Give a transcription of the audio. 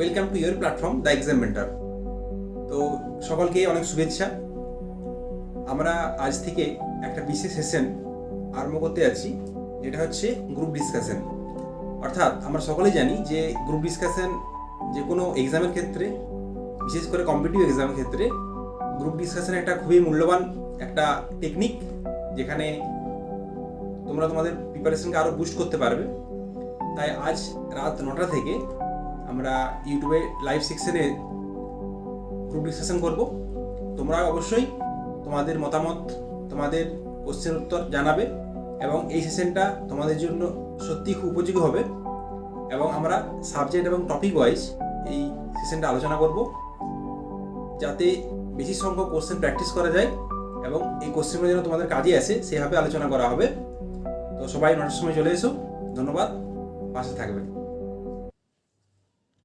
Welcome to your platform the exam mentor. তো সকলকে অনেক শুভেচ্ছা। আমরা আজ থেকে একটা বিশেষ সেশন আরম্ভ করতে যাচ্ছি, যেটা হচ্ছে গ্রুপ ডিসকাশন। অর্থাৎ আমরা সকলেই জানি যে গ্রুপ ডিসকাশন যে কোনো এক্সামের ক্ষেত্রে, বিশেষ করে কম্পিটিটিভ এক্সামের ক্ষেত্রে গ্রুপ ডিসকাশন একটা খুবই মূল্যবান একটা টেকনিক, যেখানে তোমরা তোমাদের প্রিপারেশনকে আরও বুস্ট করতে পারবে। তাই আজ রাত 9টা থেকে আমরা ইউটিউবে লাইভ সেকশনে গ্রুপ ডিসকাশন করব। তোমরা অবশ্যই তোমাদের মতামত, তোমাদের কোশ্চেন উত্তর জানাবে এবং এই সেশনটা তোমাদের জন্য সত্যি খুব উপযোগী হবে। এবং আমরা সাবজেক্ট এবং টপিক ওয়াইজ এই সেশনটা আলোচনা করব, যাতে বেশি সংখ্যক কোশ্চেন প্র্যাকটিস করা যায় এবং এই কোশ্চেনগুলো যেন তোমাদের কাজে আসে সেভাবে আলোচনা করা হবে। তো সবাই 9টার সময় চলে এসো। ধন্যবাদ, পাশে থাকবে।